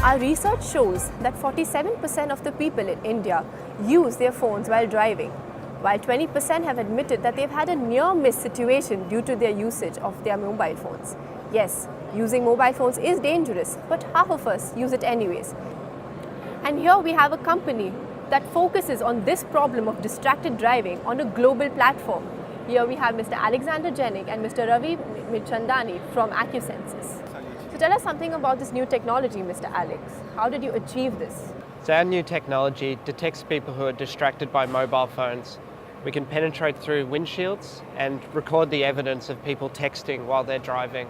Our research shows that 47% of the people in India use their phones while driving, while 20% have admitted that they've had a near-miss situation due to their usage of their mobile phones. Yes, using mobile phones is dangerous, but half of us use it anyways. And here we have a company that focuses on this problem of distracted driving on a global platform. Here we have Mr. JANNINK and Mr. Ravi MIRCHANDANI from Acusensus. So tell us something about this new technology, Mr. Alex. How did you achieve this? So our new technology detects people who are distracted by mobile phones. We can penetrate through windshields and record the evidence of people texting while they're driving.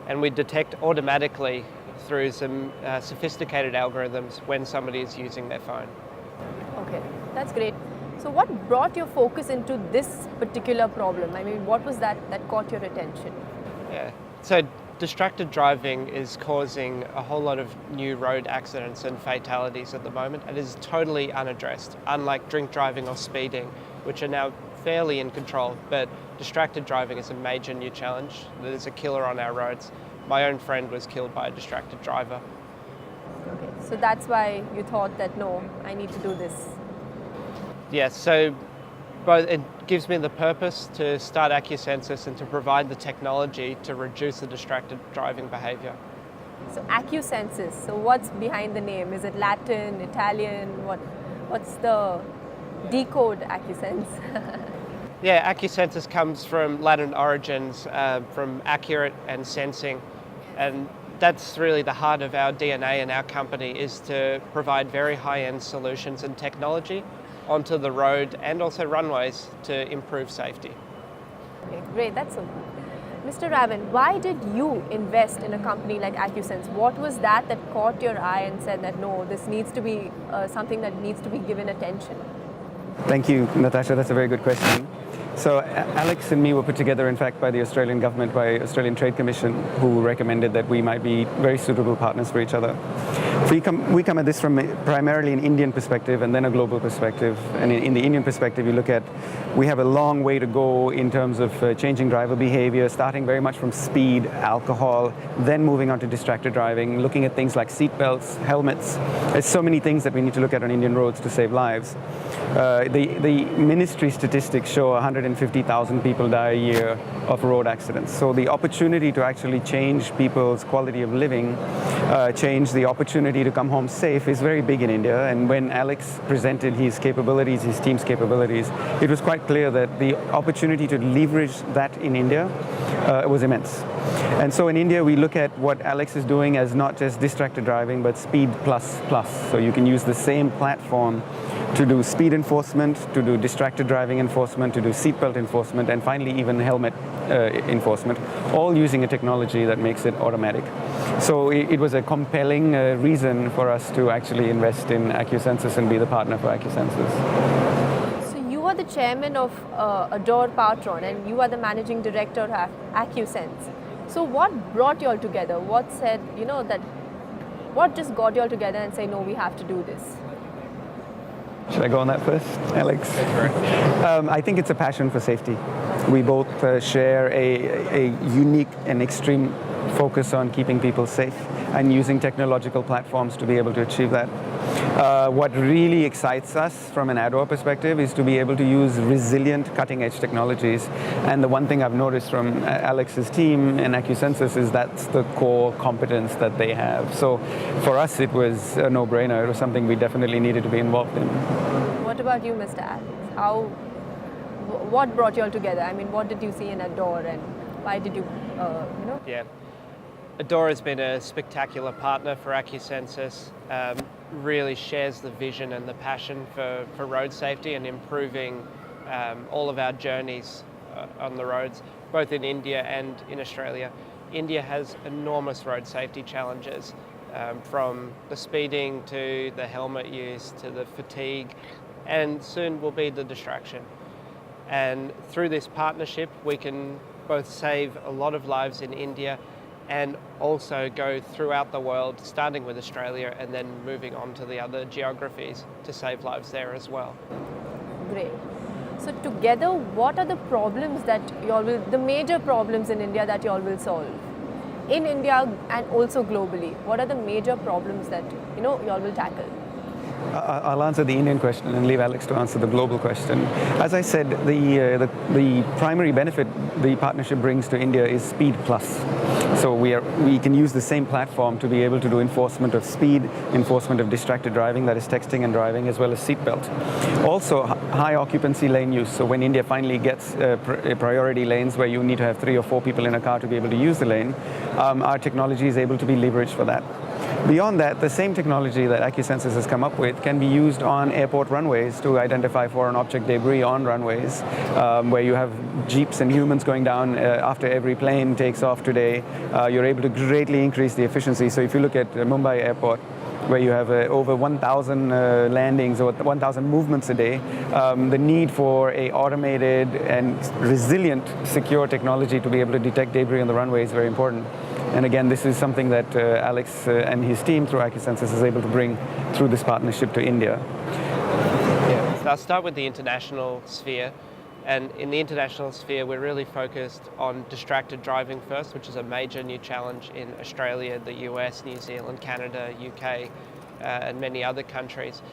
And we detect automatically through some sophisticated algorithms when somebody is using their phone. Okay, that's great. So what brought your focus into this particular problem? I mean, what was that caught your attention? Yeah, so distracted driving is causing a whole lot of new road accidents and fatalities at the moment. It is totally unaddressed, unlike drink driving or speeding, which are now fairly in control, but distracted driving is a major new challenge. There's a killer on our roads. My own friend was killed by a distracted driver. Okay, so that's why you thought that, no, I need to do this. Yes, so both it gives me the purpose to start Acusensus and to provide the technology to reduce the distracted driving behaviour. So Acusensus, so what's behind the name? Is it Latin, Italian? What's the decode Acusense? Yeah, Acusensus comes from Latin origins, from accurate and sensing, and that's really the heart of our DNA and our company, is to provide very high-end solutions and technology onto the road and also runways to improve safety. Okay, great, that's so good. Mr. Ravin, why did you invest in a company like Acusense? What was that caught your eye and said that, no, this needs to be something that needs to be given attention? Thank you, Natasha. That's a very good question. So Alex and me were put together, in fact, by the Australian government, by Australian Trade Commission, who recommended that we might be very suitable partners for each other. We come at this from primarily an Indian perspective and then a global perspective. And in the Indian perspective, you look at, we have a long way to go in terms of changing driver behavior, starting very much from speed, alcohol, then moving on to distracted driving, looking at things like seat belts, helmets. There's so many things that we need to look at on Indian roads to save lives. The ministry statistics show 150,000 people die a year of road accidents. So the opportunity to actually change people's quality of living, change the opportunity to come home safe is very big in India. And when Alex presented his capabilities, his team's capabilities, it was quite clear that the opportunity to leverage that in India was immense. And so in India, we look at what Alex is doing as not just distracted driving, but speed plus. So you can use the same platform to do speed enforcement, to do distracted driving enforcement, to do seatbelt enforcement, and finally even helmet enforcement, all using a technology that makes it automatic. So it was a compelling reason for us to actually invest in Acusensus and be the partner for Acusensus. So you are the chairman of Ador Powertron, and you are the managing director of Acusense. So what brought you all together? What said, what just got you all together and say, no, we have to do this? Should I go on that first, Alex? I think it's a passion for safety. We both share a unique and extreme focus on keeping people safe and using technological platforms to be able to achieve that. What really excites us from an Ador perspective is to be able to use resilient, cutting-edge technologies. And the one thing I've noticed from Alex's team and Acusensus is that's the core competence that they have. So for us, it was a no-brainer. It was something we definitely needed to be involved in. What about you, Mr. Alex? What brought you all together? I mean, what did you see in Ador, and why did you, Yeah. Ador has been a spectacular partner for Acusensus, really shares the vision and the passion for road safety and improving all of our journeys on the roads, both in India and in Australia. India has enormous road safety challenges, from the speeding to the helmet use to the fatigue, and soon will be the distraction. And through this partnership, we can both save a lot of lives in India and also go throughout the world, starting with Australia and then moving on to the other geographies to save lives there as well. Great. So together, what are the problems that the major problems in India that you all will solve? In India and also globally, what are the major problems that you all will tackle? I'll answer the Indian question and leave Alex to answer the global question. As I said, the primary benefit the partnership brings to India is speed plus. So we can use the same platform to be able to do enforcement of speed, enforcement of distracted driving, that is texting and driving, as well as seatbelt. Also, high occupancy lane use. So when India finally gets priority lanes where you need to have 3 or 4 people in a car to be able to use the lane, our technology is able to be leveraged for that. Beyond that, the same technology that Acusensus has come up with can be used on airport runways to identify foreign object debris on runways, where you have jeeps and humans going down after every plane takes off today. You're able to greatly increase the efficiency. So if you look at Mumbai airport, where you have over 1,000 landings or 1,000 movements a day, the need for a automated and resilient, secure technology to be able to detect debris on the runway is very important. And again, this is something that Alex and his team through Acusensus is able to bring through this partnership to India. Yeah, so I'll start with the international sphere. And in the international sphere, we're really focused on distracted driving first, which is a major new challenge in Australia, the US, New Zealand, Canada, UK, and many other countries.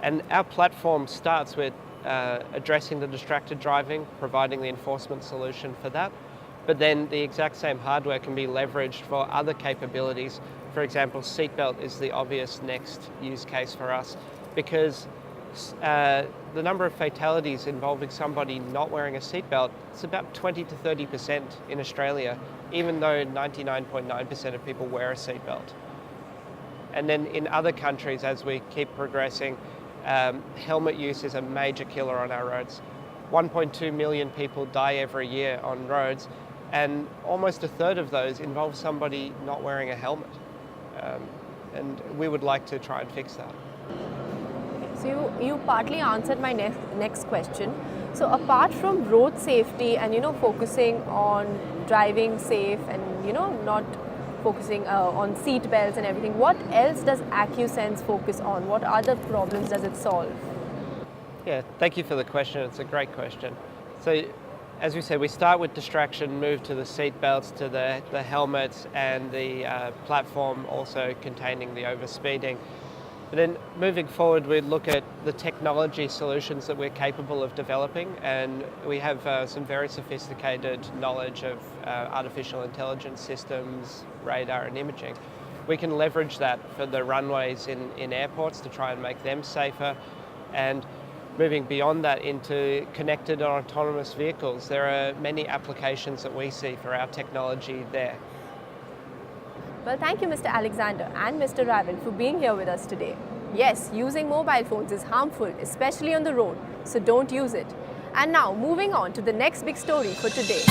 And our platform starts with addressing the distracted driving, providing the enforcement solution for that. But then the exact same hardware can be leveraged for other capabilities. For example, seatbelt is the obvious next use case for us, because the number of fatalities involving somebody not wearing a seatbelt, it's about 20 to 30% in Australia, even though 99.9% of people wear a seatbelt. And then in other countries, as we keep progressing, helmet use is a major killer on our roads. 1.2 million people die every year on roads, and almost a third of those involve somebody not wearing a helmet. And we would like to try and fix that. So you partly answered my next question. So apart from road safety and focusing on driving safe and not focusing on seat belts and everything, what else does Acusense focus on? What other problems does it solve? Yeah, thank you for the question. It's a great question. So, as we said, we start with distraction, move to the seat belts, to the helmets, and the platform also containing the overspeeding. But then moving forward, we look at the technology solutions that we're capable of developing, and we have some very sophisticated knowledge of artificial intelligence systems, radar and imaging. We can leverage that for the runways in airports to try and make them safer, and moving beyond that into connected or autonomous vehicles. There are many applications that we see for our technology there. Well, thank you, Mr. Alexander and Mr. Ravin, for being here with us today. Yes, using mobile phones is harmful, especially on the road, so don't use it. And now, moving on to the next big story for today.